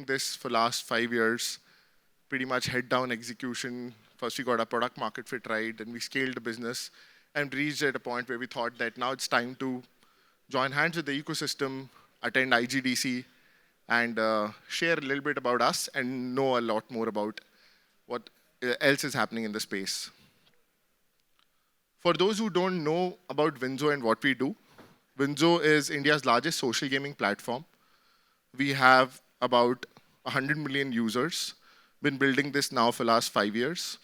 building this for last 5 years, pretty much head down execution. First, we got our product market fit right, then we scaled the business and reached at a point where we thought that now it's time to join hands with the ecosystem, attend IGDC, and share a little bit about us and know a lot more about what else is happening in the space. For those who don't know about WinZO and what we do, WinZO is India's largest social gaming platform. We have about 100 million users, been building this now for the last 5 years.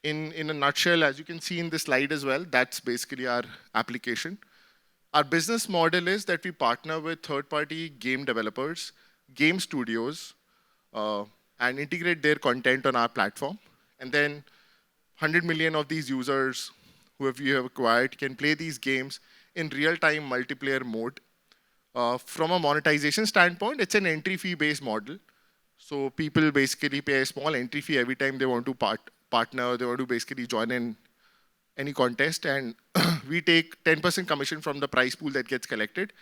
In a nutshell, as you can see in this slide as well, that's basically our application. Our business model is that we partner with third-party game developers, game studios, and integrate their content on our platform. And then 100 million of these users who we have acquired can play these games in real-time multiplayer mode. From a monetization standpoint, it's an entry fee-based model. So people basically pay a small entry fee every time they want to partner, they want to basically join in any contest, and we take 10% commission from the prize pool that gets collected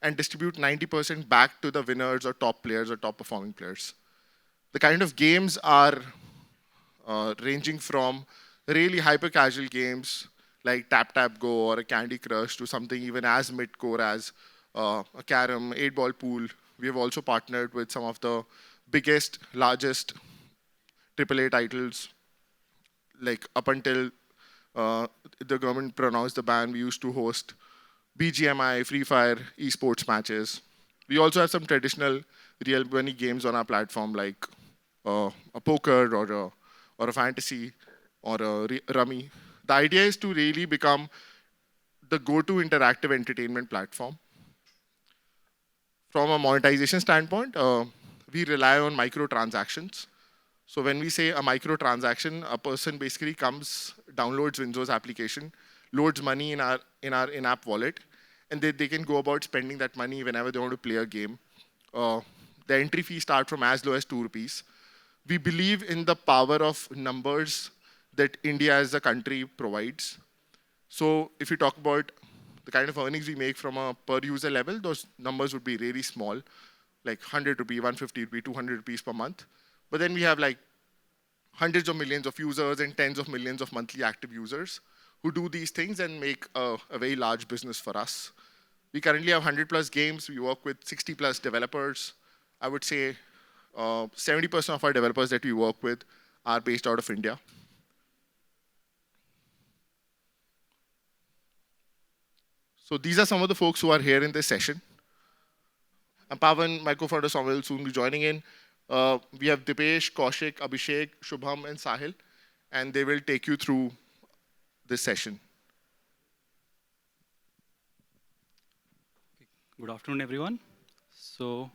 and distribute 90% back to the winners or top players or top performing players. The kind of games are ranging from really hyper casual games like Tap Tap Go or a Candy Crush to something even as mid-core as a carom, 8-ball pool. We have also partnered with some of the biggest, largest AAA titles, like up until the government pronounced the ban, we used to host BGMI, Free Fire, esports matches. We also have some traditional real money games on our platform like a poker or a fantasy or a rummy. The idea is to really become the go-to interactive entertainment platform. From a monetization standpoint, we rely on microtransactions. So when we say a microtransaction, a person basically comes, downloads WinZO's application, loads money in our in-app wallet, and they can go about spending that money whenever they want to play a game. The entry fee starts from as low as 2 rupees. We believe in the power of numbers that India as a country provides. So if you talk about the kind of earnings we make from a per user level, those numbers would be really small, like 100 rupee, 150 rupee, 200 rupees per month. But then we have like hundreds of millions of users and tens of millions of monthly active users who do these things and make a very large business for us. We currently have 100 plus games. We work with 60 plus developers. I would say 70% of our developers that we work with are based out of India. So these are some of the folks who are here in this session. I'm Paavan, my co-founder Samuel will soon be joining in. We have Deepesh, Kaushik, Abhishek, Shubham, and Sahil, and they will take you through this session. Good afternoon, everyone. So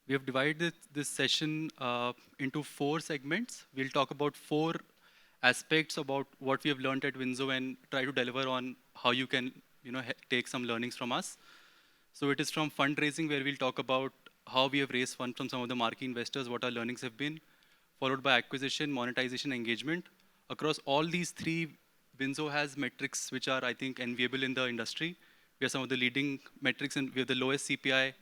we have divided this session into 4 segments. We'll talk about 4 aspects about what we have learned at WinZO and try to deliver on how you can take some learnings from us. So it is from fundraising, where we'll talk about how we have raised funds from some of the marquee investors, what our learnings have been, followed by acquisition, monetization, engagement. Across all these 3, WinZO has metrics which are, I think, enviable in the industry. We have some of the leading metrics, and we have the lowest CPI.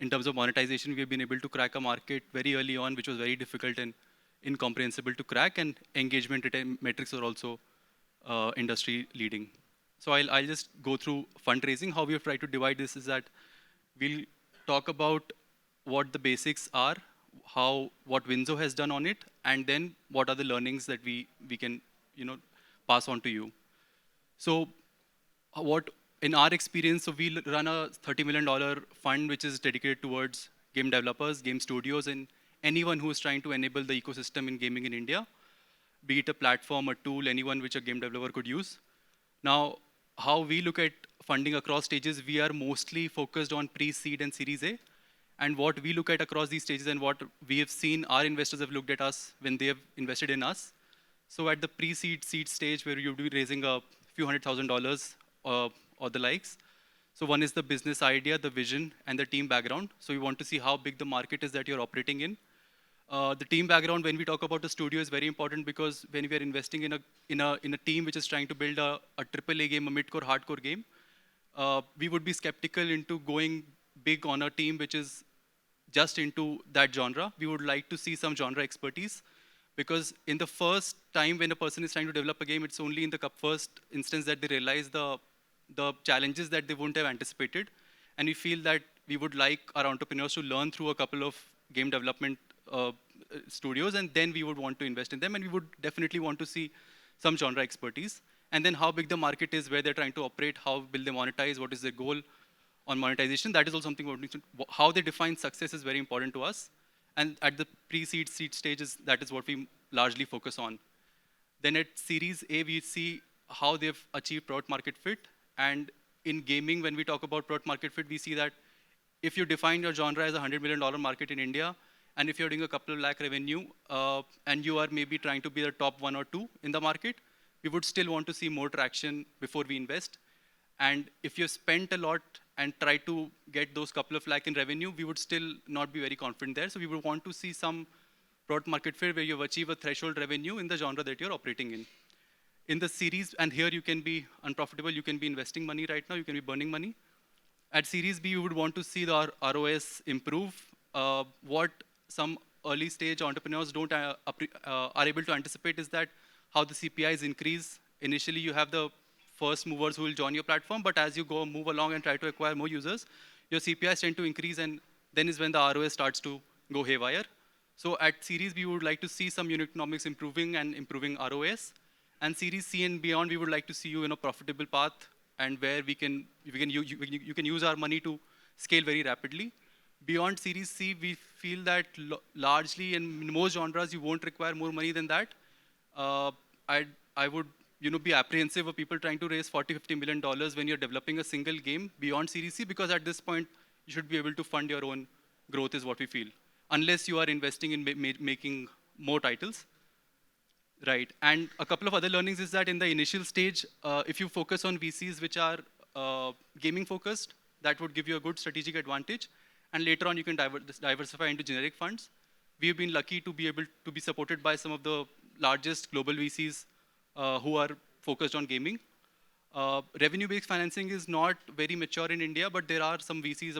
In terms of monetization, we have been able to crack a market very early on, which was very difficult and incomprehensible to crack, and engagement metrics are also industry leading. So I'll just go through fundraising. How we have tried to divide this is that we'll talk about what the basics are, what WinZO has done on it, and then what are the learnings that we can pass on to you. So in our experience, so we run a $30 million fund which is dedicated towards game developers, game studios, and anyone who is trying to enable the ecosystem in gaming in India, be it a platform, a tool, anyone which a game developer could use. Now, how we look at funding across stages, we are mostly focused on pre-seed and Series A. And what we look at across these stages and what we have seen our investors have looked at us when they have invested in us. So at the pre-seed, seed stage, where you'll be raising a few $100,000 or the likes. So one is the business idea, the vision, and the team background. So we want to see how big the market is that you're operating in. The team background, when we talk about the studio, is very important because when we are investing in a team which is trying to build a AAA game, a mid-core, hardcore game, we would be skeptical into going big on a team which is just into that genre. We would like to see some genre expertise, because in the first time when a person is trying to develop a game, it's only in the first instance that they realize the challenges that they wouldn't have anticipated. And we feel that we would like our entrepreneurs to learn through a couple of game development studios, and then we would want to invest in them, and we would definitely want to see some genre expertise. And then how big the market is, where they're trying to operate, how will they monetize, what is their goal on monetization. That is also something how they define success is very important to us. And at the pre-seed, seed stages, that is what we largely focus on. Then at Series A, we see how they've achieved product market fit. And in gaming, when we talk about product market fit, we see that if you define your genre as a $100 million market in India, and if you're doing a couple of lakh revenue, and you are maybe trying to be the top 1 or 2 in the market, we would still want to see more traction before we invest. And if you've spent a lot and try to get those couple of lakh in revenue, we would still not be very confident there. So we would want to see some product market fit where you've achieved a threshold revenue in the genre that you're operating in. In the series, and here you can be unprofitable, you can be investing money right now, you can be burning money. At Series B, you would want to see the ROS improve. What some early stage entrepreneurs don't are able to anticipate is that how the CPIs increase. Initially, you have the first movers who will join your platform, but as you go move along and try to acquire more users, your CPIs tend to increase, and then is when the ROS starts to go haywire. So at Series B, we would like to see some unit economics improving and improving ROS. And Series C and beyond, we would like to see you in a profitable path, and where you can use our money to scale very rapidly. Beyond Series C, we feel that largely in most genres, you won't require more money than that. I would be apprehensive of people trying to raise $40-50 million when you're developing a single game beyond Series C, because at this point, you should be able to fund your own growth is what we feel, unless you are investing in making more titles. Right, and a couple of other learnings is that in the initial stage, if you focus on VCs which are gaming focused, that would give you a good strategic advantage. And later on, you can diversify into generic funds. We've been lucky to be able to be supported by some of the largest global VCs who are focused on gaming. Revenue-based financing is not very mature in India, but there are some VCs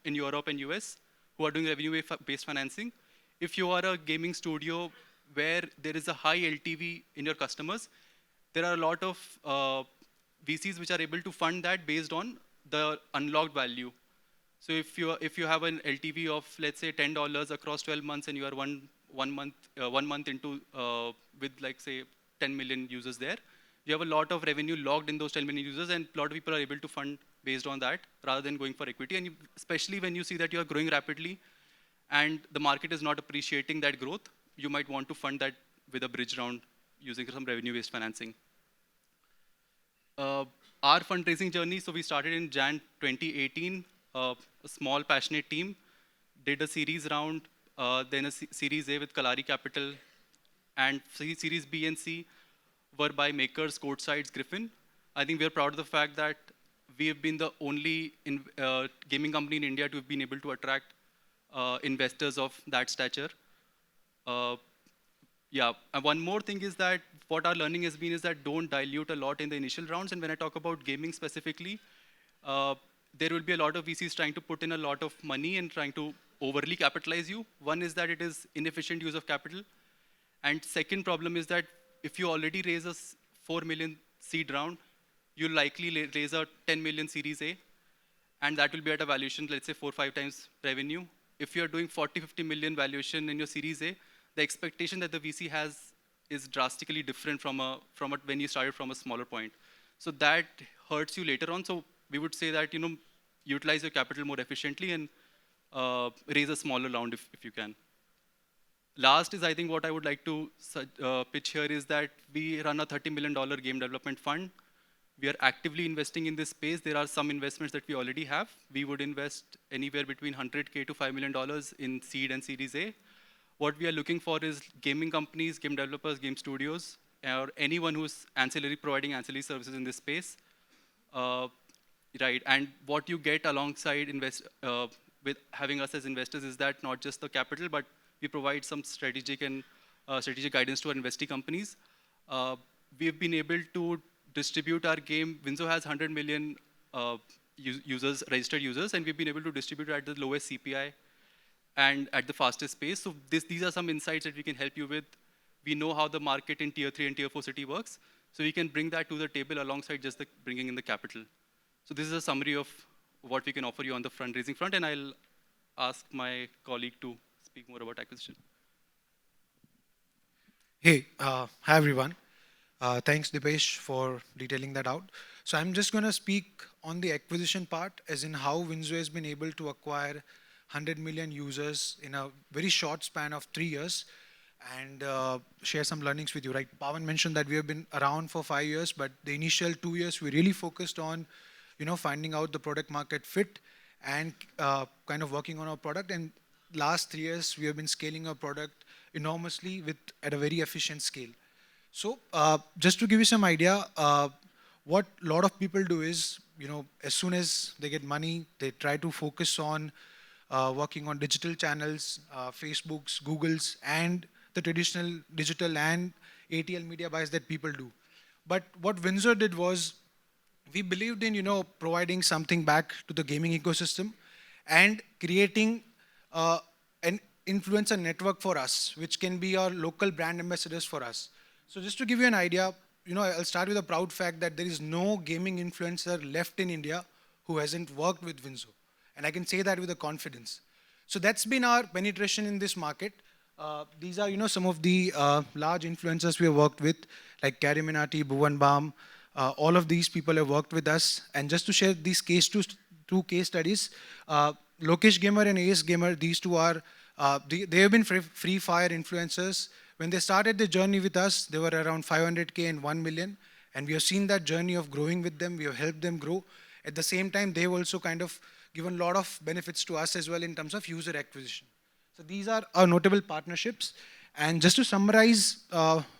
in Europe and US who are doing revenue-based financing. If you are a gaming studio where there is a high LTV in your customers, there are a lot of VCs which are able to fund that based on the unlocked value. So if you have an LTV of, let's say, $10 across 12 months, and you are one month into with, like, say, 10 million users there, you have a lot of revenue logged in those 10 million users, and a lot of people are able to fund based on that rather than going for equity. And especially when you see that you are growing rapidly and the market is not appreciating that growth, you might want to fund that with a bridge round using some revenue-based financing. Our fundraising journey, so we started in Jan 2018, a small passionate team, did a series round, then a Series A with Kalari Capital, and Series B and C were by Makers, Courtsides, Griffin. I think we're proud of the fact that we have been the only gaming company in India to have been able to attract investors of that stature. And one more thing is that what our learning has been is that don't dilute a lot in the initial rounds. And when I talk about gaming specifically, there will be a lot of VCs trying to put in a lot of money and trying to overly capitalize you. One is that it is inefficient use of capital. And second problem is that if you already raise a 4 million seed round, you'll likely raise a 10 million Series A, and that will be at a valuation, let's say 4 or 5 times revenue. If you're doing 40-50 million valuation in your Series A, the expectation that the VC has is drastically different from when you started from a smaller point. So that hurts you later on. So we would say that utilize your capital more efficiently and raise a smaller round if you can. Last is, I think, what I would like to pitch here is that we run a $30 million game development fund. We are actively investing in this space. There are some investments that we already have. We would invest anywhere between $100K to $5 million in seed and Series A. What we are looking for is gaming companies, game developers, game studios, or anyone who's providing ancillary services in this space. Right, and what you get alongside with having us as investors is that not just the capital, but we provide some strategic guidance to our investee companies. We've been able to distribute our game. WinZO has 100 million registered users, and we've been able to distribute it at the lowest CPI. and at the fastest pace. So these are some insights that we can help you with. We know how the market in tier 3 and tier 4 city works. So we can bring that to the table alongside just the bringing in the capital. So this is a summary of what we can offer you on the fundraising front, and I'll ask my colleague to speak more about acquisition. Hey, hi everyone. Thanks, Deepesh, for detailing that out. So I'm just going to speak on the acquisition part, as in how WinZO has been able to acquire 100 million users in a very short span of 3 years, and share some learnings with you. Right? Paavan mentioned that we have been around for 5 years, but the initial 2 years we really focused on, finding out the product market fit and kind of working on our product. And last 3 years we have been scaling our product enormously with at a very efficient scale. So just to give you some idea, what a lot of people do is, as soon as they get money, they try to focus on working on digital channels, Facebooks, Googles, and the traditional digital and ATL media buys that people do. But what WinZOR did was, we believed in, providing something back to the gaming ecosystem and creating an influencer network for us, which can be our local brand ambassadors for us. So just to give you an idea, I'll start with a proud fact that there is no gaming influencer left in India who hasn't worked with WinZO. And I can say that with a confidence. So that's been our penetration in this market. These are, some of the large influencers we have worked with, like Carrie Minati, Bhuvan Bam. All of these people have worked with us. And just to share these two case studies, Lokesh Gamer and Ace Gamer, these two are, they have been free fire influencers. When they started the journey with us, they were around 500K and 1 million. And we have seen that journey of growing with them. We have helped them grow. At the same time, they've also kind of given a lot of benefits to us as well in terms of user acquisition. So these are our notable partnerships. And just to summarize,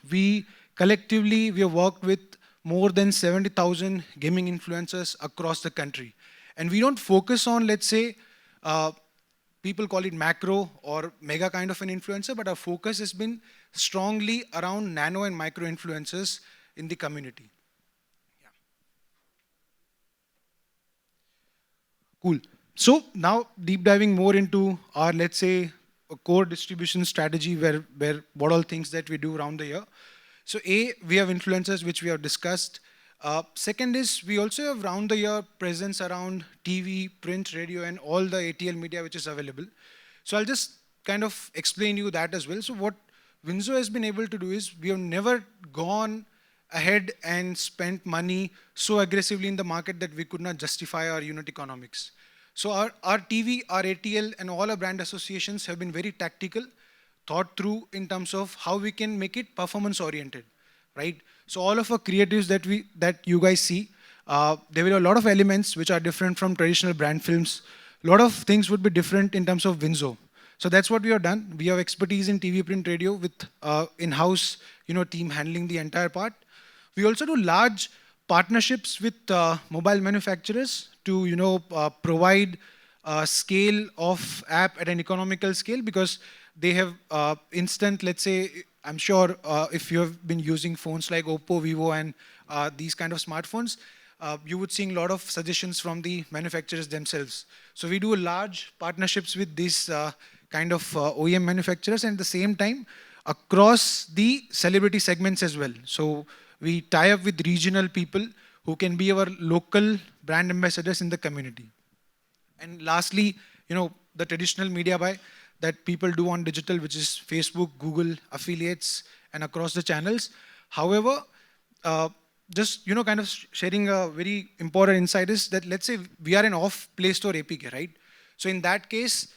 we have worked with more than 70,000 gaming influencers across the country. And we don't focus on, let's say, people call it macro or mega kind of an influencer, but our focus has been strongly around nano and micro influencers in the community. Yeah. Cool. So now deep diving more into our, let's say, a core distribution strategy where what all things that we do around the year. So we have influencers, which we have discussed. Second is, we also have round the year presence around TV, print, radio, and all the ATL media which is available. So I'll just kind of explain you that as well. So what WinZO has been able to do is, we have never gone ahead and spent money so aggressively in the market that we could not justify our unit economics. So our TV, our ATL, and all our brand associations have been very tactical, thought through in terms of how we can make it performance oriented, right? So all of our creatives that you guys see, there were a lot of elements which are different from traditional brand films. A lot of things would be different in terms of WinZO. So that's what we have done. We have expertise in TV, print, radio with in-house, team handling the entire part. We also do large partnerships with mobile manufacturers to, provide scale of app at an economical scale, because they have instant, let's say, I'm sure if you have been using phones like Oppo, Vivo, and these kind of smartphones, you would see a lot of suggestions from the manufacturers themselves. So we do large partnerships with these kind of OEM manufacturers, and at the same time, across the celebrity segments as well. So we tie up with regional people who can be our local brand ambassadors in the community. And lastly, the traditional media buy that people do on digital, which is Facebook, Google, affiliates, and across the channels. However, just kind of sharing a very important insight is that, let's say we are an off Play Store APK, right? So in that case,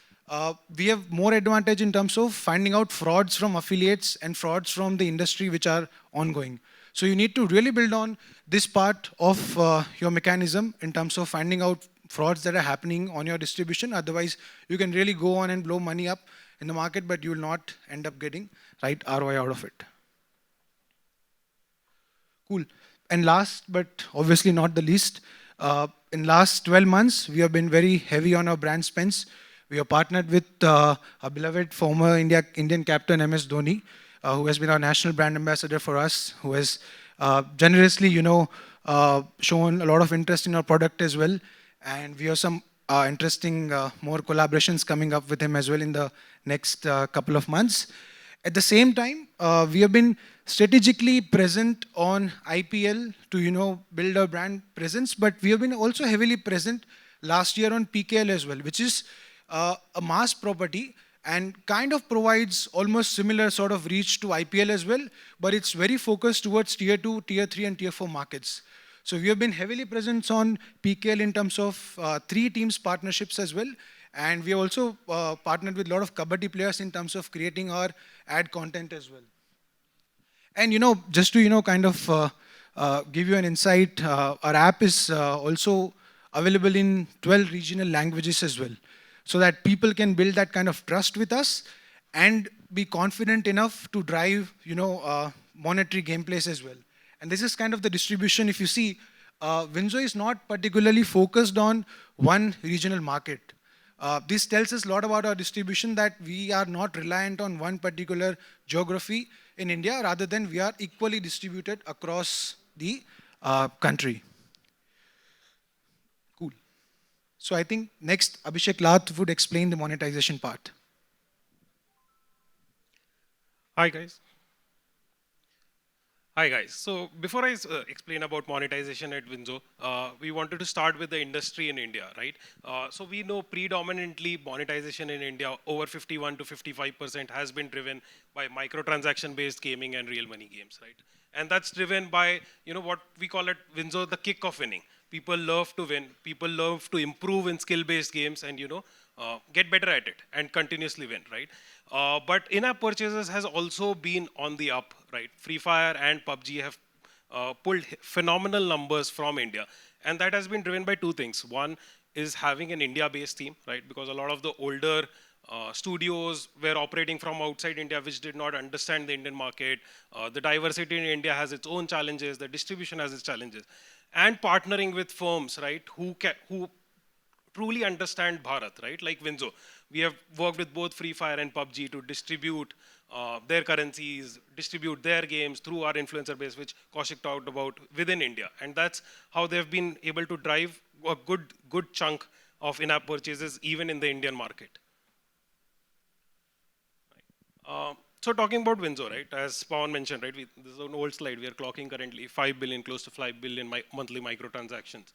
we have more advantage in terms of finding out frauds from affiliates and frauds from the industry which are ongoing. So you need to really build on this part of your mechanism in terms of finding out frauds that are happening on your distribution. Otherwise, you can really go on and blow money up in the market, but you will not end up getting right ROI out of it. Cool. And last, but obviously not the least, in last 12 months, we have been very heavy on our brand spends. We have partnered with our beloved former Indian captain, MS Dhoni, who has been our national brand ambassador for us, who has generously, shown a lot of interest in our product as well. And we have some interesting more collaborations coming up with him as well in the next couple of months. At the same time, we have been strategically present on IPL to build our brand presence, but we have been also heavily present last year on PKL as well, which is a mass property and kind of provides almost similar sort of reach to IPL as well, but it's very focused towards tier 2, tier 3, and tier 4 markets. So we have been heavily present on PKL in terms of 3 teams partnerships as well. And we have also partnered with a lot of Kabaddi players in terms of creating our ad content as well. And just to kind of give you an insight, our app is also available in 12 regional languages as well, so that people can build that kind of trust with us and be confident enough to drive monetary gameplays as well. And this is kind of the distribution. If you see, WinZO is not particularly focused on one regional market. This tells us a lot about our distribution, that we are not reliant on one particular geography in India, rather than we are equally distributed across the country. Cool. So I think next Abhishek Lath would explain the monetization part. Hi guys. Hi guys. So before I explain about monetization at WinZO, we wanted to start with the industry in India, right? So we know predominantly monetization in India, over 51 to 55% has been driven by microtransaction-based gaming and real money games, right? And that's driven by what we call at WinZO the kick of winning. People love to win. People love to improve in skill-based games and get better at it and continuously win, right? But in-app purchases has also been on the up, right? Free Fire and PUBG have pulled phenomenal numbers from India. And that has been driven by 2 things. One is having an India-based team, right? Because a lot of the older studios were operating from outside India, which did not understand the Indian market. The diversity in India has its own challenges. The distribution has its challenges. And partnering with firms, right, who truly understand Bharat, right? Like WinZO. We have worked with both Free Fire and PUBG to distribute their currencies, distribute their games through our influencer base, which Kaushik talked about within India. And that's how they've been able to drive a good chunk of in-app purchases even in the Indian market. So talking about WinZO, right? As Paavan mentioned, right? This is an old slide. We are clocking currently 5 billion, close to 5 billion monthly microtransactions.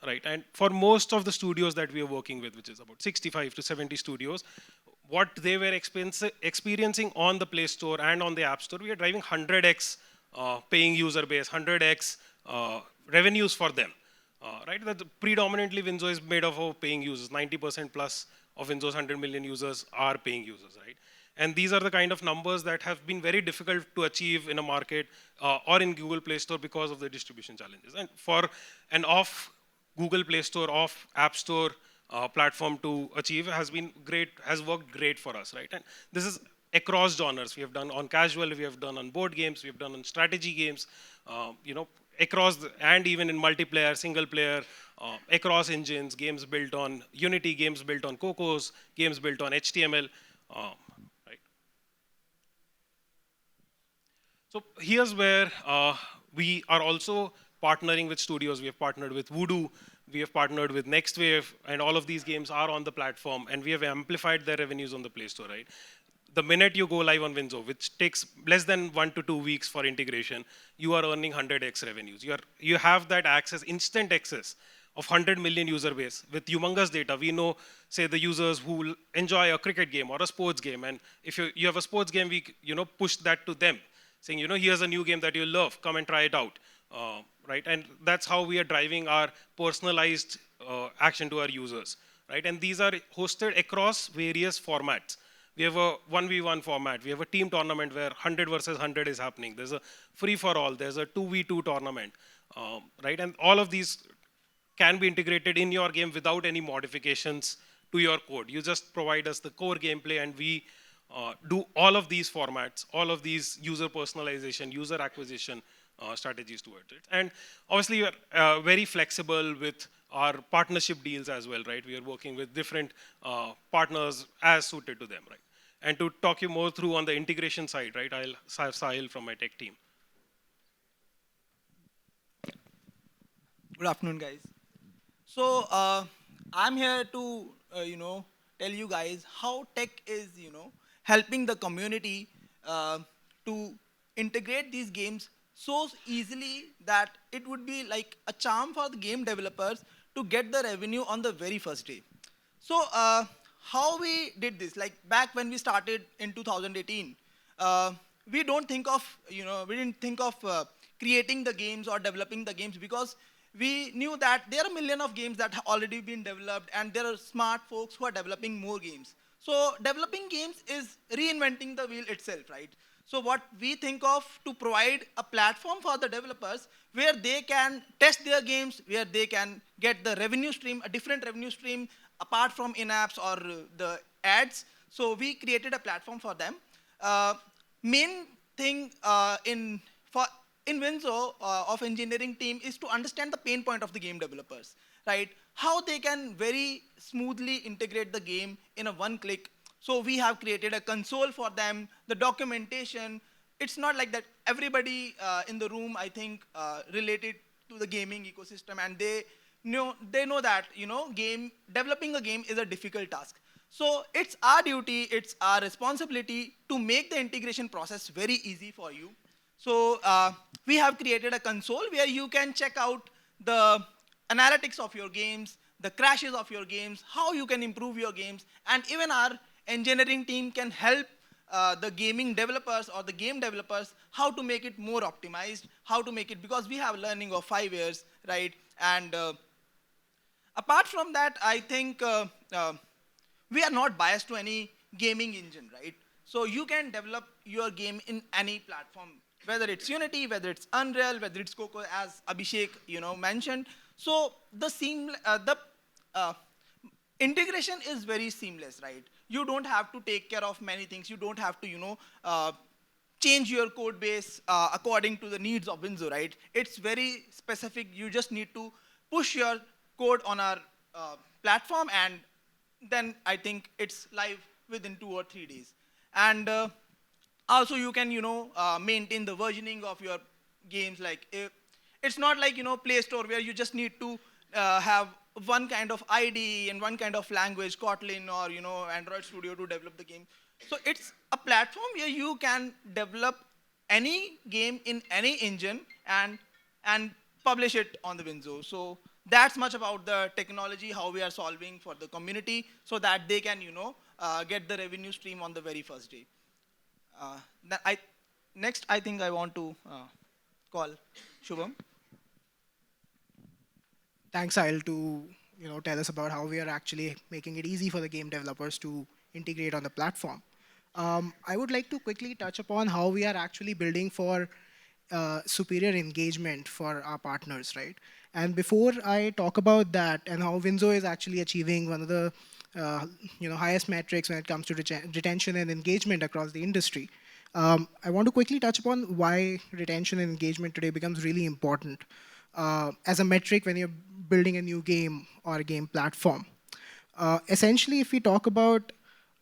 Right, and for most of the studios that we are working with, which is about 65 to 70 studios, what they were experiencing on the Play Store and on the App Store, we are driving 100x paying user base, 100x revenues for them. Right, that predominantly WinZO is made up of paying users. 90% plus of WinZO's 100 million users are paying users, right? And these are the kind of numbers that have been very difficult to achieve in a market or in Google Play Store because of the distribution challenges. And for an off Google Play Store, off App Store platform to achieve has been great, has worked great for us, right? And this is across genres. We have done on casual, we have done on board games, we have done on strategy games, and even in multiplayer, single player, across engines, games built on Unity, games built on Cocos, games built on HTML. So here's where we are also partnering with studios. We have partnered with Voodoo, we have partnered with NextWave, and all of these games are on the platform, and we have amplified their revenues on the Play Store, right? The minute you go live on WinZO, which takes less than 1 to 2 weeks for integration, you are earning 100x revenues. You have that access, instant access of 100 million user base with humongous data. We know, say, the users who enjoy a cricket game or a sports game, and if you have a sports game, we push that to them, saying, here's a new game that you love, come and try it out, right? And that's how we are driving our personalized action to our users, right? And these are hosted across various formats. We have a 1v1 format. We have a team tournament where 100 versus 100 is happening. There's a free-for-all. There's a 2v2 tournament, right? And all of these can be integrated in your game without any modifications to your code. You just provide us the core gameplay, and we do all of these formats, all of these user personalization, user acquisition strategies towards it. And obviously, we are very flexible with our partnership deals as well, right? We are working with different partners as suited to them, right? And to talk you more through on the integration side, right, I'll have Sahil from my tech team. Good afternoon, guys. So I'm here to, tell you guys how tech is, helping the community to integrate these games so easily that it would be like a charm for the game developers to get the revenue on the very first day. So how we did this, like back when we started in 2018, we don't think of, we didn't think of creating the games or developing the games because we knew that there are a million of games that have already been developed and there are smart folks who are developing more games. So developing games is reinventing the wheel itself, right? So what we think of to provide a platform for the developers where they can test their games, where they can get the revenue stream, a different revenue stream apart from in-apps or the ads. So we created a platform for them. Uh, Main thing for in WinZO of engineering team is to understand the pain point of the game developers, right? How they can very smoothly integrate the game in a one click. So we have created a console for them, the documentation. It's not like that everybody in the room, I think, related to the gaming ecosystem, and they know that game developing a game is a difficult task. So it's our duty, it's our responsibility to make the integration process very easy for you. So we have created a console where you can check out the analytics of your games, the crashes of your games, how you can improve your games, and even our engineering team can help the gaming developers or the game developers how to make it more optimized, how to make it, because we have learning of 5 years, right? And apart from that, I think we are not biased to any gaming engine, right? So you can develop your game in any platform, whether it's Unity, whether it's Unreal, whether it's Coco, as Abhishek, mentioned. So the uh, integration is very seamless, right? You don't have to take care of many things. You don't have to, change your code base according to the needs of WinZO, right? It's very specific. You just need to push your code on our platform, and then I think it's live within 2 or 3 days. And also you can, maintain the versioning of your games. Like it's not like, Play Store where you just need to have one kind of ID and one kind of language, Kotlin or, Android Studio to develop the game. So it's a platform where you can develop any game in any engine and publish it on the WinZO. So that's much about the technology, how we are solving for the community so that they can, get the revenue stream on the very first day. Uh, Next, I think I want to call Shubham. Thanks, Sahil, to tell us about how we are actually making it easy for the game developers to integrate on the platform. I would like to quickly touch upon how we are actually building for superior engagement for our partners, right? And before I talk about that and how WinZO is actually achieving one of the highest metrics when it comes to retention and engagement across the industry, I want to quickly touch upon why retention and engagement today becomes really important as a metric when you're building a new game or a game platform. Essentially, if we talk about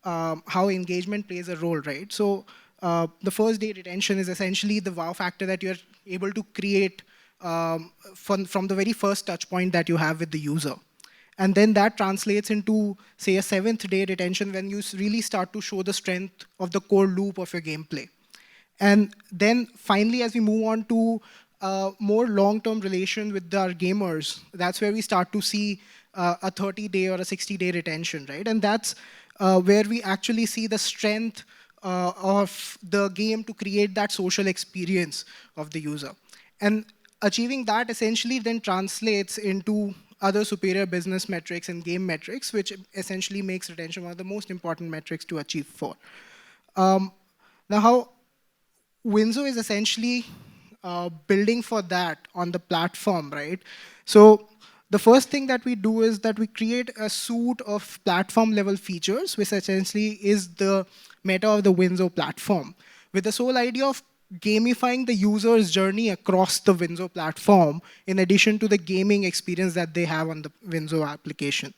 how engagement plays a role, right? So the first day retention is essentially the wow factor that you're able to create from the very first touch point that you have with the user. And then that translates into, say, a 7th day retention when you really start to show the strength of the core loop of your gameplay. And then finally, as we move on to more long-term relation with our gamers, that's where we start to see a 30-day or a 60-day retention, right? And that's where we actually see the strength of the game to create that social experience of the user. And achieving that essentially then translates into other superior business metrics and game metrics, which essentially makes retention one of the most important metrics to achieve for. Now, how WinZO is essentially building for that on the platform, right? So the first thing that we do is that we create a suite of platform level features, which essentially is the meta of the WinZO platform, with the sole idea of gamifying the user's journey across the WinZO platform in addition to the gaming experience that they have on the WinZO application.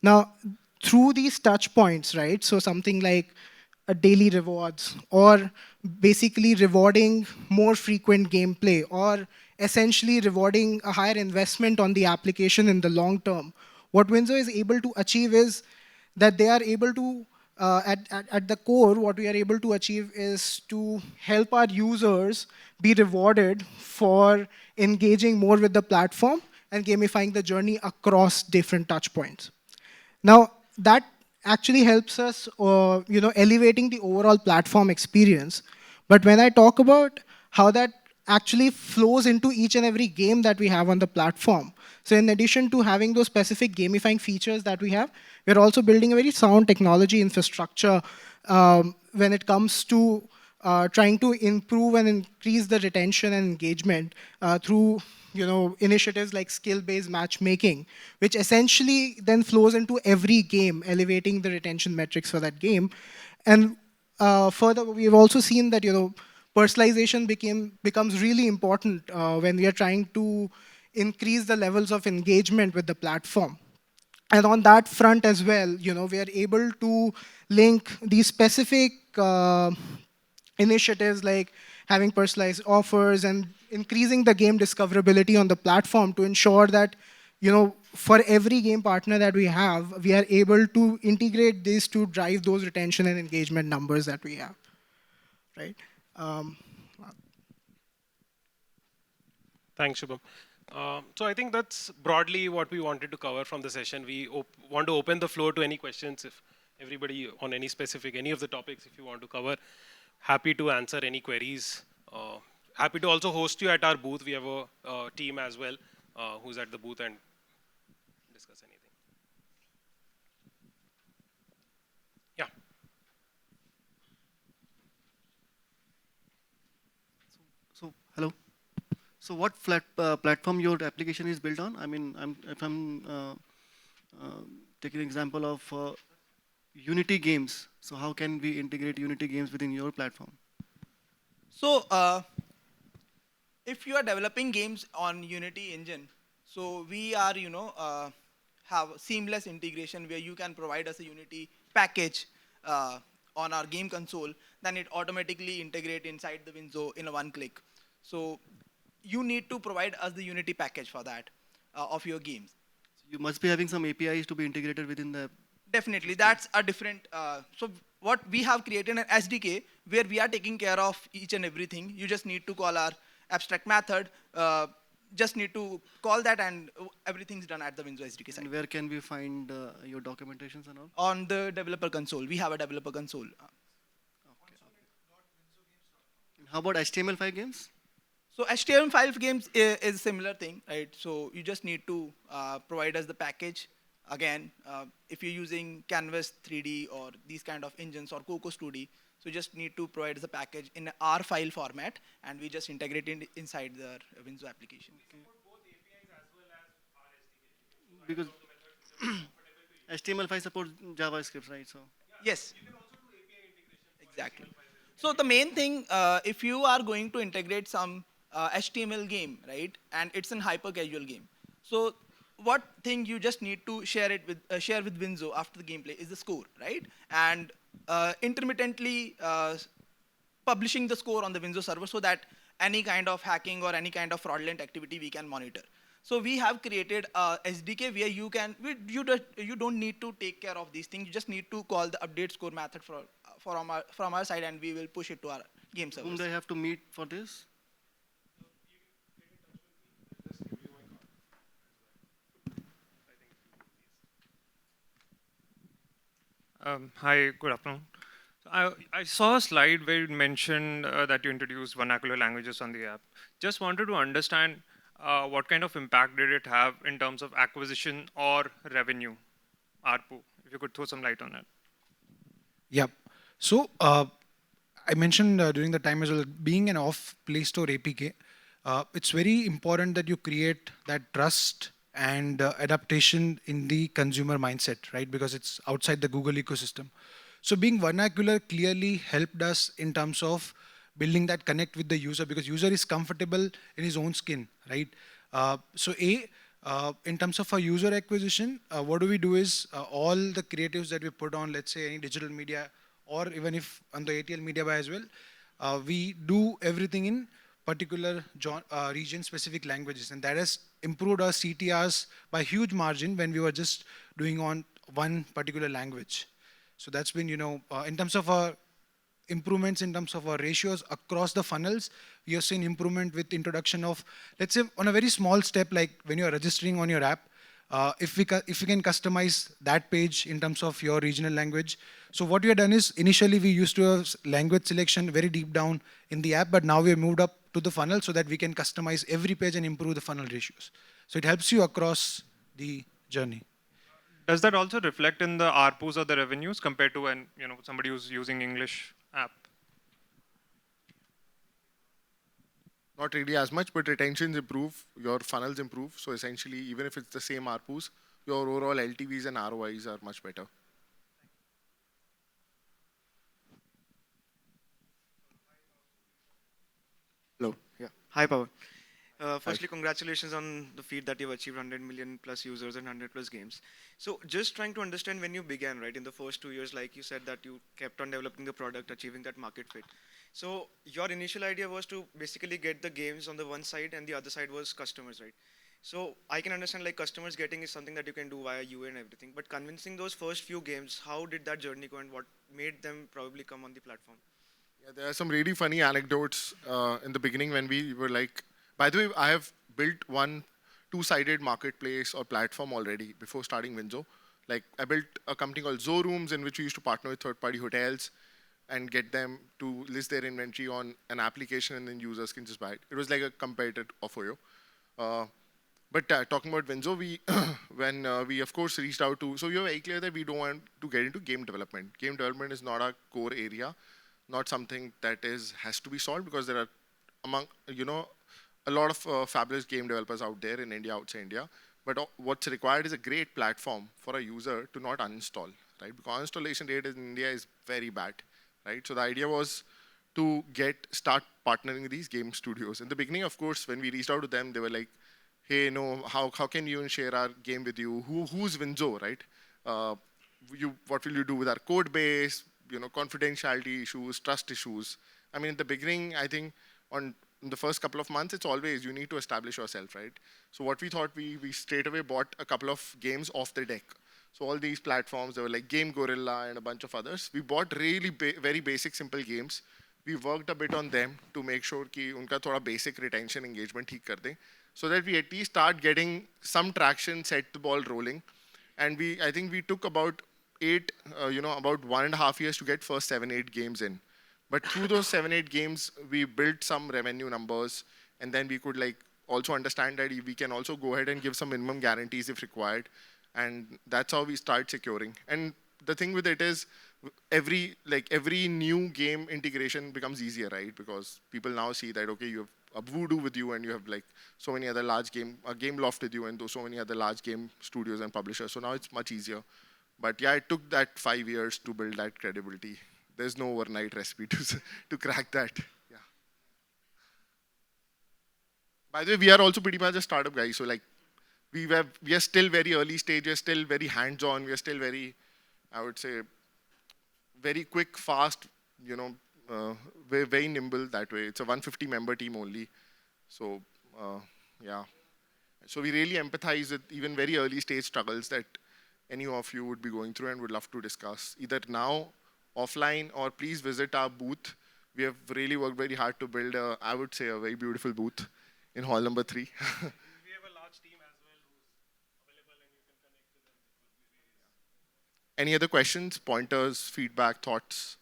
Now, through these touch points, right, so something like a daily rewards or basically rewarding more frequent gameplay or essentially rewarding a higher investment on the application in the long term, what WinZO is able to achieve is that they are able to, at the core, what we are able to achieve is to help our users be rewarded for engaging more with the platform and gamifying the journey across different touch points. Now, that actually helps us, elevating the overall platform experience. But when I talk about how that actually flows into each and every game that we have on the platform, so in addition to having those specific gamifying features that we have, we're also building a very sound technology infrastructure when it comes to trying to improve and increase the retention and engagement through initiatives like skill-based matchmaking, which essentially then flows into every game, elevating the retention metrics for that game. And further, we've also seen that personalization becomes really important when we are trying to increase the levels of engagement with the platform. And on that front as well, we are able to link these specific initiatives like having personalized offers and increasing the game discoverability on the platform to ensure that, for every game partner that we have, we are able to integrate this to drive those retention and engagement numbers that we have, right? Um, Thanks, Shubham. So I think that's broadly what we wanted to cover from the session. We want to open the floor to any questions. If everybody on any specific, any of the topics, if you want to cover, happy to answer any queries. Happy to also host you at our booth. We have a team as well who's at the booth and discuss anything. Yeah. So, hello. So what platform your application is built on? I mean, if I'm taking an example of Unity games, so how can we integrate Unity games within your platform? So if you are developing games on Unity engine, so we are, have seamless integration where you can provide us a Unity package on our game console, then it automatically integrate inside the WinZO in a one click. So you need to provide us the Unity package for that of your games. So you must be having some APIs to be integrated within the. Definitely, that's a different. So what we have created an SDK where we are taking care of each and everything. You just need to call our abstract method. Just need to call that, and everything's done at the WinZO's SDK side. And where can we find your documentations and all? On the developer console, we have a developer console. Okay. How about HTML5 games? So HTML5 games is a similar thing, right? So you just need to provide us the package. Again, if you're using Canvas 3D or these kind of engines or Cocos 2D, so you just need to provide us a package in R file format, and we just integrate it inside the WinZO application. Because HTML5 supports JavaScript, right? So. Yes. Exactly. So the main thing, if you are going to integrate some HTML game, right, and it's an hyper casual game, so what thing you just need to share with WinZO after the gameplay is the score, right, and intermittently publishing the score on the WinZO server so that any kind of hacking or any kind of fraudulent activity we can monitor. So we have created a SDK where you don't need to take care of these things. You just need to call the update score method from our side, and we will push it to our game servers. Whom they have to meet for this? Hi, good afternoon. So I saw a slide where you mentioned that you introduced vernacular languages on the app. Just wanted to understand what kind of impact did it have in terms of acquisition or revenue, ARPU? If you could throw some light on it. Yep. So I mentioned during the time as well, being an off Play Store APK, it's very important that you create that trust and adaptation in the consumer mindset, right? Because it's outside the Google ecosystem. So being vernacular clearly helped us in terms of building that connect with the user, because user is comfortable in his own skin, right? In terms of our user acquisition, what do we do is all the creatives that we put on, let's say any digital media, or even if on the ATL media buy as well, we do everything in particular region specific languages, and that has improved our CTRs by huge margin when we were just doing on one particular language. So that's been, in terms of our improvements, in terms of our ratios across the funnels, we have seen improvement with introduction of, let's say, on a very small step, like when you're registering on your app, if we can customize that page in terms of your regional language. So what we have done is, initially we used to have language selection very deep down in the app, but now we have moved up to the funnel so that we can customize every page and improve the funnel ratios. So it helps you across the journey. Does that also reflect in the ARPUs or the revenues compared to when somebody who's using English app? Not really as much, but retentions improve, your funnels improve. So essentially, even if it's the same ARPUs, your overall LTVs and ROIs are much better. Hello. Yeah. Hi, Paavan. Firstly, congratulations on the feat that you've achieved 100 million plus users and 100 plus games. So just trying to understand when you began, right, in the first 2 years, like you said that you kept on developing the product, achieving that market fit. So your initial idea was to basically get the games on the one side and the other side was customers, right? So I can understand like customers getting is something that you can do via UA and everything, but convincing those first few games, how did that journey go and what made them probably come on the platform? Yeah, there are some really funny anecdotes in the beginning when we were like, by the way, I have built one two-sided marketplace or platform already before starting WinZO. Like I built a company called Zo Rooms in which we used to partner with third-party hotels and get them to list their inventory on an application and then users can just buy it. It was like a competitor offer you. But talking about WinZO, we when we of course reached out to, so we were very clear that we don't want to get into game development. Game development is not our core area, not something that has to be solved because there are among a lot of fabulous game developers out there in India, outside India. But what's required is a great platform for a user to not uninstall, right? Because installation rate in India is very bad, right? So the idea was to start partnering with these game studios. In the beginning, of course, when we reached out to them, they were like, hey, no, how can you share our game with you? Who's WinZO, right? What will you do with our code base? Confidentiality issues, trust issues. I mean, in the beginning, I think in the first couple of months, it's always you need to establish yourself, right? So what we thought, we straight away bought a couple of games off the deck. So all these platforms, they were like Game Gorilla and a bunch of others. We bought really very basic, simple games. We worked a bit on them to make sure कि उनका थोड़ा basic retention engagement ठीक कर दें, so that we at least start getting some traction, set the ball rolling. And I think we took about about 1.5 years to get first 7-8 games in. But through those 7-8 games, we built some revenue numbers, and then we could like also understand that we can also go ahead and give some minimum guarantees if required, and that's how we start securing. And the thing with it is, every new game integration becomes easier, right? Because people now see that okay, you have a Voodoo with you, and you have like so many other large game loft with you, and so many other large game studios and publishers. So now it's much easier. But yeah, it took that 5 years to build that credibility. There's no overnight recipe to crack that. Yeah. By the way, we are also pretty much a startup guy. So like, we are still very early stage. We are still very hands-on. We are still very, I would say, very quick, fast. We're very nimble that way. It's a 150 member team only. So yeah. So we really empathize with even very early stage struggles that any of you would be going through and would love to discuss either now, offline, or please visit our booth. We have really worked very hard to build I would say, a very beautiful booth in hall number 3. We have a large team as well who's available and you can connect to them. Any other questions, pointers, feedback, thoughts?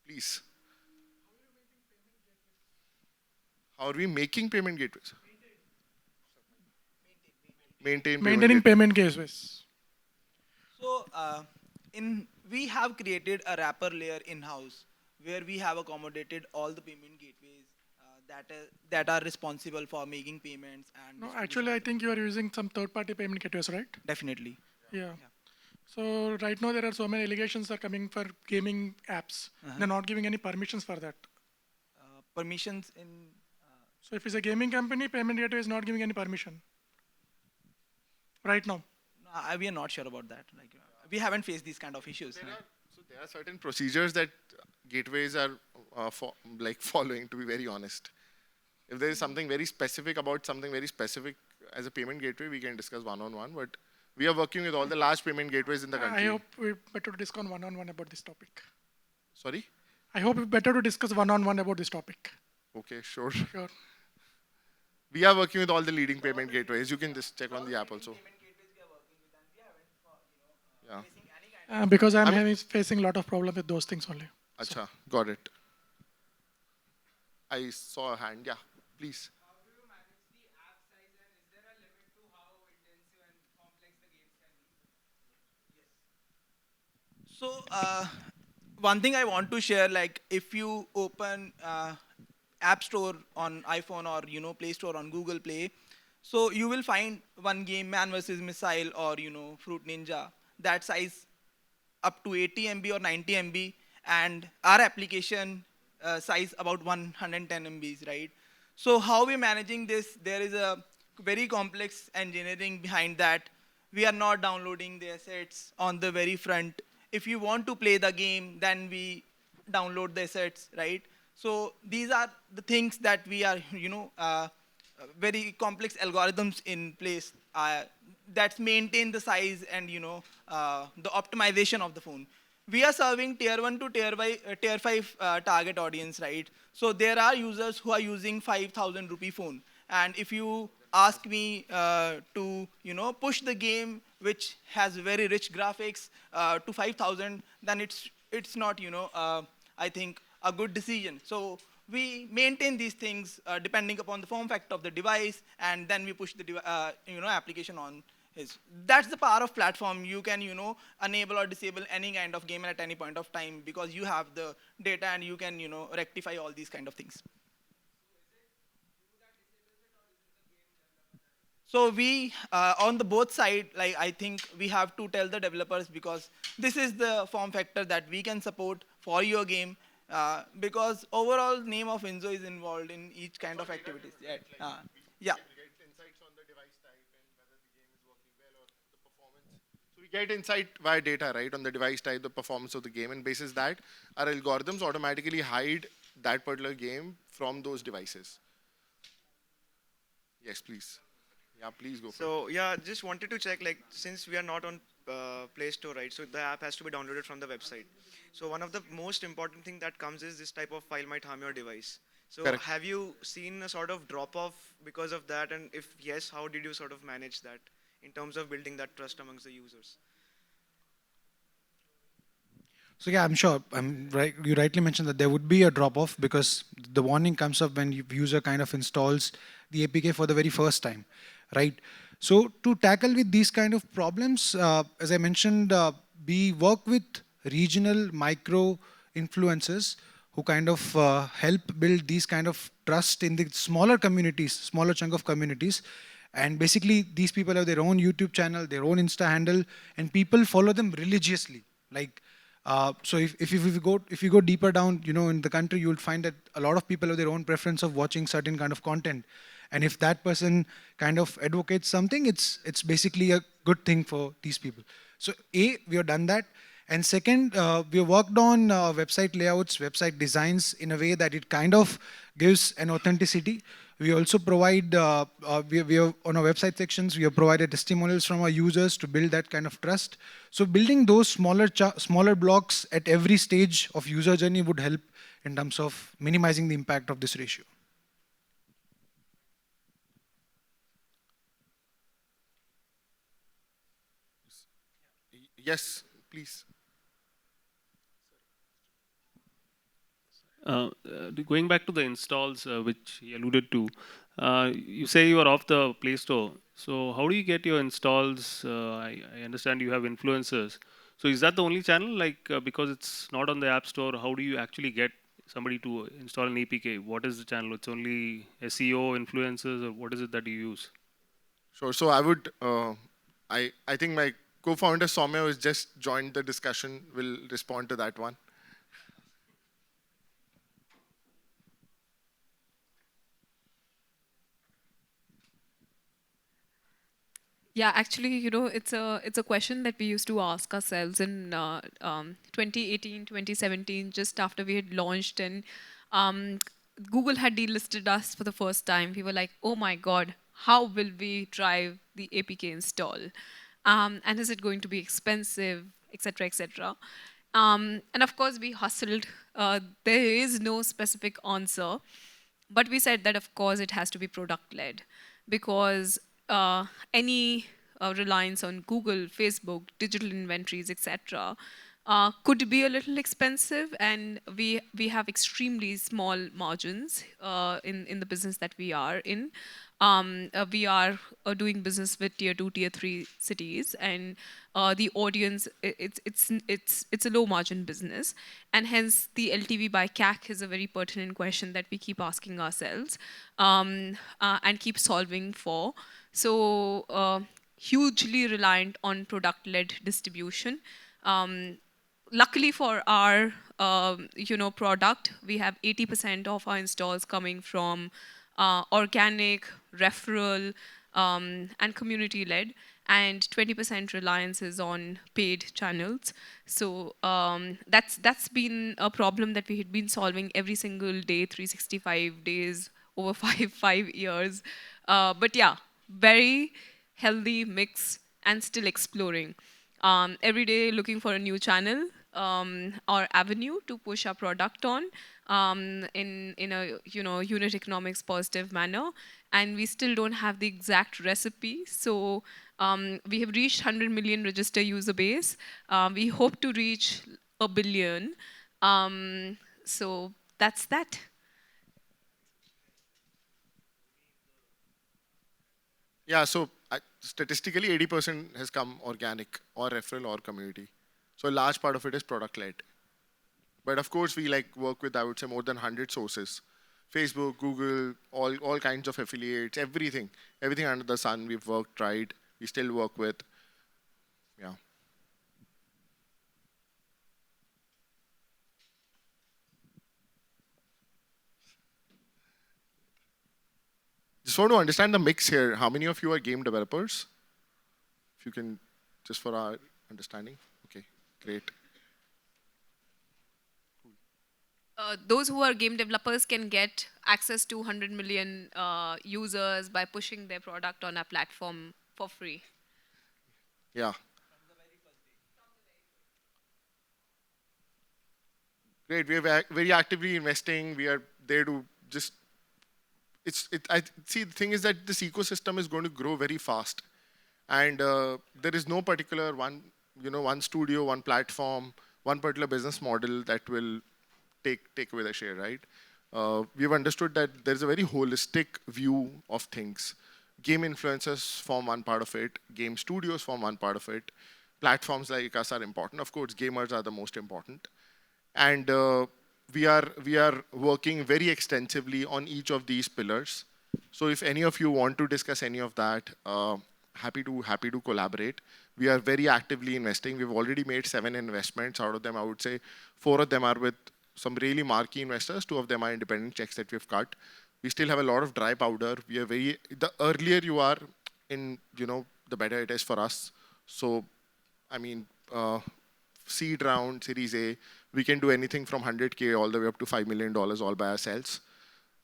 Please. How are we making payment gateways? Maintaining payment gateways. So we have created a wrapper layer in-house where we have accommodated all the payment gateways that are responsible for making payments and. No, actually, I think you are using some third-party payment gateways, right? Definitely. Yeah. So right now there are so many allegations are coming for gaming apps. They're not giving any permissions for that. Permissions in. So if it's a gaming company, payment gateway is not giving any permission. Right now. We are not sure about that. Like, we haven't faced these kind of issues. There are certain procedures that gateways are following, to be very honest. If there is something very specific about something very specific as a payment gateway, we can discuss one-on-one. But we are working with all the large payment gateways in the I country. hope we better to discuss one-on-one about this topic. Sorry? I hope we better to discuss one-on-one about this topic. Okay, sure. Sure. We are working with all the leading payment gateways. You can just check on the app also. Yeah. Because I'm I mean- facing a lot of problem with those things only. Acha, got it. I saw a hand. Yeah, please. So one thing I want to share, like if you open App Store on iPhone or Play Store on Google Play, so you will find one game, Man vs Missile or Fruit Ninja, that size up to 80 MB or 90 MB, and our application size about 110 MBs, right? So how we're managing this, there is a very complex engineering behind that. We are not downloading the assets on the very front. If you want to play the game, then we download the assets, right? So these are the things that we are, very complex algorithms in place that maintain the size and the optimization of the phone. We are serving tier 1 to tier 5 target audience, right? So there are users who are using 5,000 rupee phone, and if you ask me to push the game which has very rich graphics to 5,000, then it's not I think a good decision. So we maintain these things depending upon the form factor of the device, and then we push the application on his. That's the power of platform. You can enable or disable any kind of game at any point of time because you have the data and you can rectify all these kind of things. So we, on the both side, like I think we have to tell the developers, because this is the form factor that we can support for your game, because overall name of WinZO is involved in each kind of activities. Yeah. Yeah. So we get insight via data, right, on the device type, the performance of the game, and basis that, our algorithms automatically hide that particular game from those devices. Yes, please. Yeah, please go for it. So yeah, just wanted to check, like, since we are not on Play Store, right? So the app has to be downloaded from the website. So one of the most important thing that comes is this type of file might harm your device. So Correct. have you seen a sort of drop off because of that? And if yes, how did you sort of manage that in terms of building that trust amongst the users? So yeah, I'm sure. Right. You rightly mentioned that there would be a drop off because the warning comes up when user kind of installs the APK for the very first time, right? So to tackle with these kind of problems, as I mentioned, we work with regional micro influencers who kind of help build these kind of trust in the smaller communities, smaller chunk of communities. And basically, these people have their own YouTube channel, their own Insta handle, and people follow them religiously. Like, so if you go deeper down, in the country, you'll find that a lot of people have their own preference of watching certain kind of content, and if that person kind of advocates something, it's basically a good thing for these people. So A, we have done that, and second, we have worked on website layouts, website designs in a way that it kind of gives an authenticity. We also provide, we have on our website sections, we have provided testimonials from our users to build that kind of trust. So building those smaller blocks at every stage of user journey would help in terms of minimizing the impact of this ratio. Yes, please. Going back to the installs, which he alluded to, you say you are off the Play Store. So how do you get your installs? I understand you have influencers. So is that the only channel? Like, because it's not on the App Store, how do you actually get somebody to install an APK? What is the channel? It's only SEO, influencers, or what is it that you use? Sure. So I would, I think my co-founder Soumya, who has just joined the discussion, will respond to that one. Yeah, actually, it's a question that we used to ask ourselves in 2018, 2017, just after we had launched, and Google had delisted us for the first time, we were like, oh my God, how will we drive the APK install? And is it going to be expensive, et cetera, et cetera. And of course, we hustled. There is no specific answer. But we said that, of course, it has to be product-led because any reliance on Google, Facebook, digital inventories, etc., could be a little expensive, and we have extremely small margins in the business that we are in. We are doing business with tier 2, tier 3 cities, and the audience, it's a low margin business, and hence the LTV by CAC is a very pertinent question that we keep asking ourselves and keep solving for. So hugely reliant on product-led distribution. Luckily for our product, we have 80% of our installs coming from organic, referral, and community-led, and 20% reliance is on paid channels. So that's been a problem that we had been solving every single day, 365 days, over five years. But yeah, very healthy mix and still exploring. Every day looking for a new channel or avenue to push our product on in a unit economics positive manner, and we still don't have the exact recipe. So we have reached 100 million register user base. We hope to reach 1 billion. So that's that. Yeah, so statistically, 80% has come organic or referral or community. So a large part of it is product-led. But of course, we work with, I would say, more than 100 sources. Facebook, Google, all kinds of affiliates, everything. Everything under the sun, we've worked, tried, we still work with. Yeah. Just want to understand the mix here. How many of you are game developers? If you can, just for our understanding. Okay, great. Those who are game developers can get access to 100 million users by pushing their product on our platform for free. Yeah. Great. We are very actively investing. We are there to just. I see. The thing is that this ecosystem is going to grow very fast, and there is no particular one studio, one platform, one particular business model that will take away the share, right? We've understood that there's a very holistic view of things. Game influencers form one part of it. Game studios form one part of it. Platforms like us are important. Of course, gamers are the most important. And we are working very extensively on each of these pillars. So if any of you want to discuss any of that, happy to collaborate. We are very actively investing. We've already made 7 investments. Out of them, I would say 4 of them are with some really marquee investors. 2 of them are independent checks that we've cut. We still have a lot of dry powder. The earlier you are in, the better it is for us. So, I mean, seed round, Series A, we can do anything from 100K all the way up to $5 million all by ourselves.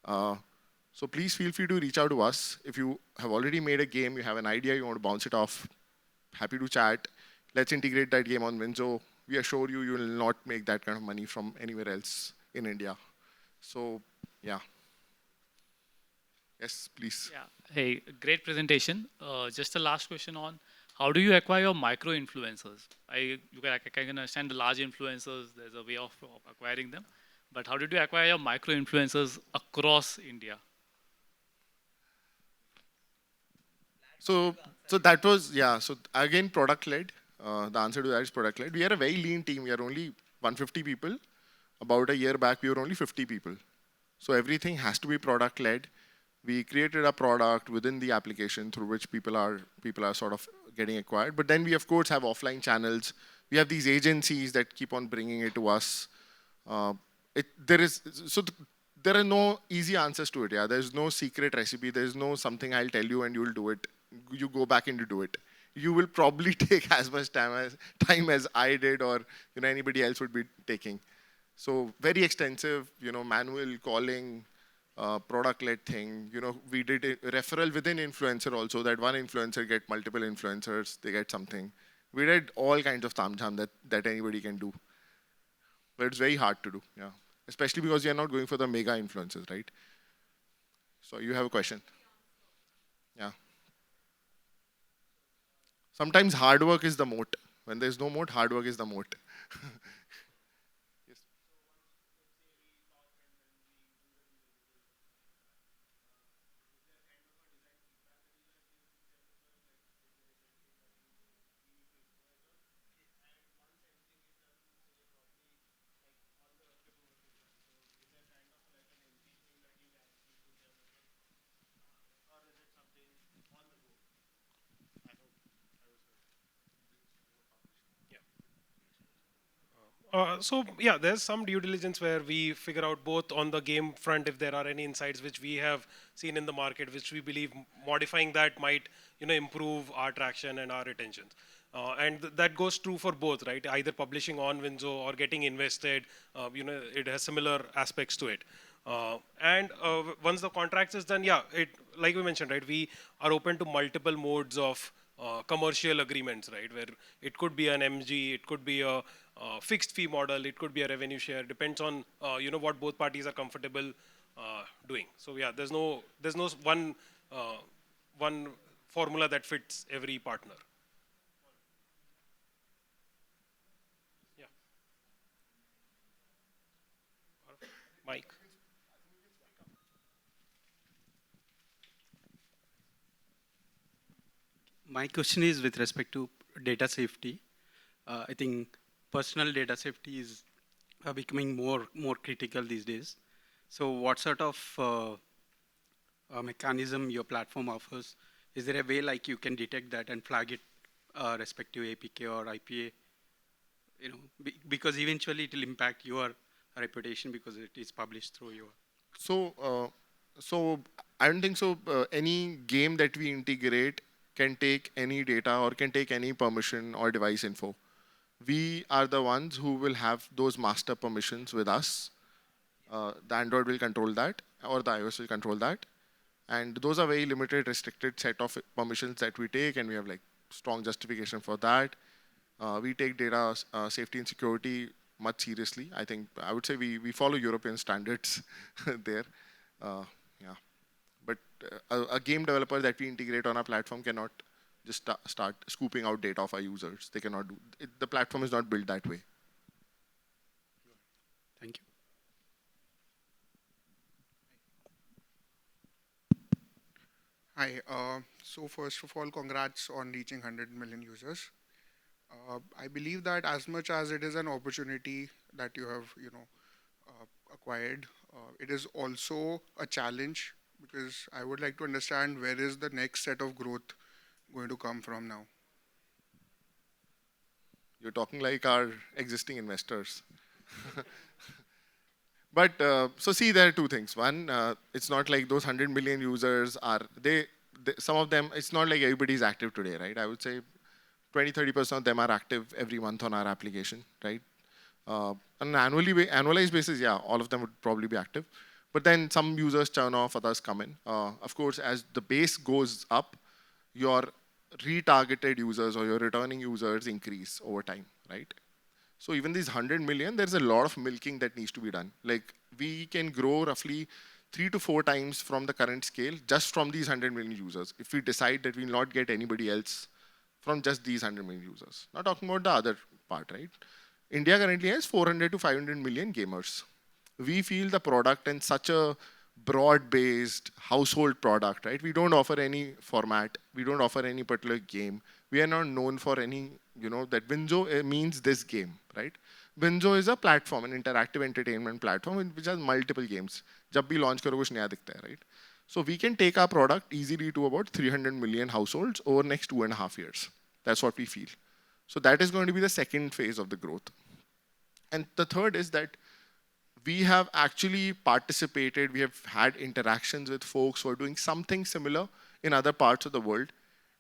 So please feel free to reach out to us. If you have already made a game, you have an idea, you want to bounce it off, happy to chat. Let's integrate that game on WinZO. We assure you, you will not make that kind of money from anywhere else in India. So, yeah. Yes, please. Yeah. Hey, great presentation. Just the last question on how do you acquire your micro influencers? I can understand the large influencers. There's a way of acquiring them, but how did you acquire your micro influencers across India? So that was, yeah. So again, product led. The answer to that is product led. We are a very lean team. We are only 150 people. About a year back, we were only 50 people. So everything has to be product led. We created a product within the application through which people are sort of getting acquired. But then we of course have offline channels. We have these agencies that keep on bringing it to us. There are no easy answers to it. Yeah, there's no secret recipe. There's no something I'll tell you and you'll do it. You go back and you do it. You will probably take as much time as I did or anybody else would be taking. So very extensive, manual calling, product-led thing. We did a referral within influencer also, that one influencer get multiple influencers, they get something. We did all kinds of tam-jam that anybody can do. But it's very hard to do, yeah. Especially because you're not going for the mega influencers, right? So you have a question? Yeah. Sometimes hard work is the moat. When there's no moat, hard work is the moat. So yeah, there's some due diligence where we figure out both on the game front if there are any insights which we have seen in the market, which we believe modifying that might improve our traction and our retention. And that goes true for both, right? Either publishing on WinZO or getting invested, it has similar aspects to it. And once the contract is done, yeah, it like we mentioned, right? We are open to multiple modes of commercial agreements, right? Where it could be an MG, it could be a fixed fee model, it could be a revenue share. Depends on what both parties are comfortable doing. So yeah, there's no one formula that fits every partner. Yeah, Mike. My question is with respect to data safety. I think personal data safety is becoming more critical these days. So what sort of mechanism your platform offers? Is there a way like you can detect that and flag it respective APK or IPA? Because eventually it will impact your reputation because it is published through your. So I don't think so. Any game that we integrate can take any data or can take any permission or device info. We are the ones who will have those master permissions with us. The Android will control that, or the iOS will control that. And those are very limited, restricted set of permissions that we take, and we have like strong justification for that. We take data safety and security much seriously. I would say we follow European standards there. Yeah. But a game developer that we integrate on our platform cannot just start scooping out data of our users. They cannot do it. The platform is not built that way. Thank you. Hi. So first of all, congrats on reaching 100 million users. I believe that as much as it is an opportunity that you have, acquired, it is also a challenge because I would like to understand where is the next set of growth going to come from now. You're talking like our existing investors. But so see, there are two things. One, it's not like those 100 million users are some of them. It's not like everybody's active today, right? I would say 20-30% of them are active every month on our application, right? On an annualized basis, yeah, all of them would probably be active. But then some users turn off, others come in. Of course, as the base goes up, your retargeted users or your returning users increase over time, right? So even these 100 million, there's a lot of milking that needs to be done. Like we can grow roughly 3 to 4 times from the current scale just from these 100 million users. If we decide that we'll not get anybody else from just these 100 million users. Not talking about the other part, right? India currently has 400 to 500 million gamers. We feel the product in such a broad-based household product, right? We don't offer any format. We don't offer any particular game. We are not known for any, that WinZO means this game, right? WinZO is a platform, an interactive entertainment platform which has multiple games. जब भी launch करो कुछ नया दिखता है, right? So we can take our product easily to about 300 million households over next 2.5 years. That's what we feel. So that is going to be the second phase of the growth. And the third is that we have actually participated, we have had interactions with folks who are doing something similar in other parts of the world.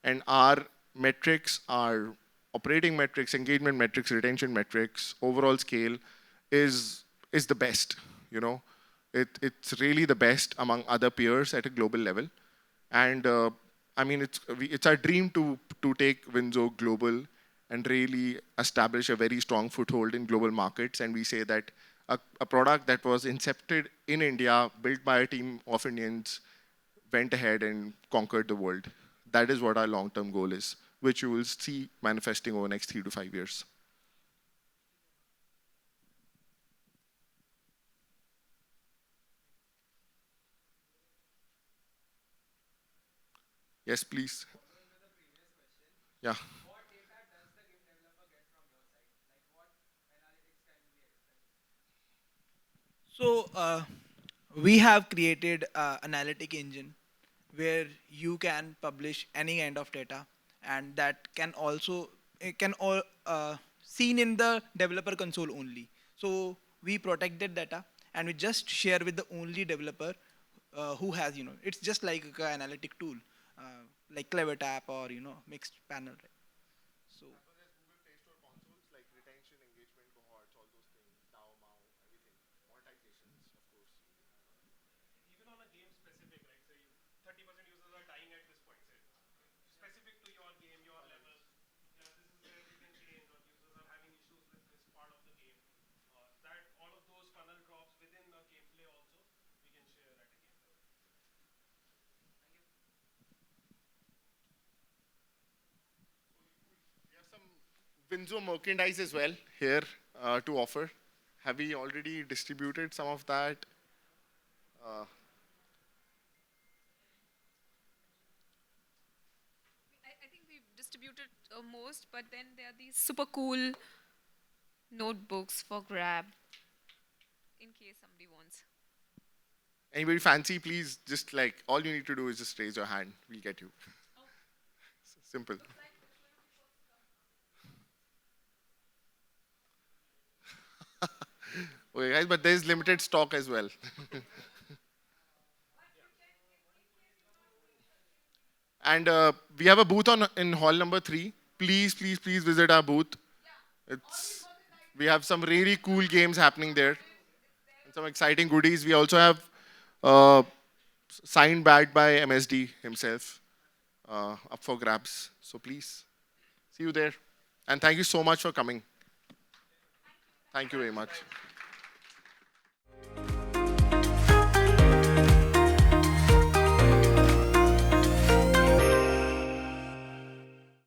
And our metrics, our operating metrics, engagement metrics, retention metrics, overall scale is the best, It's really the best among other peers at a global level. And I mean, it's our dream to take WinZO global and really establish a very strong foothold in global markets. And we say that a product that was incepted in India, built by a team of Indians, went ahead and conquered the world. That is what our long-term goal is, which you will see manifesting over the next 3 to 5 years. Yes, please. Yeah. So we have created an analytic engine where you can publish any kind of data, and that can also it can all seen in the developer console only. So we protect that data and we just share with the only developer who has, it's just like an analytic tool, like Clever Tap or mixed panel. Right? So Even on a game specific, right? Say 30% users are dying at this point. Say specific to your game, your level. Yeah, this is where we can change, or users are having issues with this part of the game. That all of those funnel drops within the gameplay also, we can share at a game level. We have some WinZO merchandise as well here to offer. Have we already distributed some of that? Uh, I think we've distributed most, but then there are these super cool notebooks for grab in case somebody wants. Anybody fancy, please just like, all you need to do is just raise your hand. We'll get you. Simple. Okay, guys, but there's limited stock as well. And we have a booth in hall number 3. Please, please, please visit our booth. It's we have some really cool games happening there. And some exciting goodies. We also have uh, signed back by MSD himself up for grabs. So please, see you there. And thank you so much for coming. Thank you very much.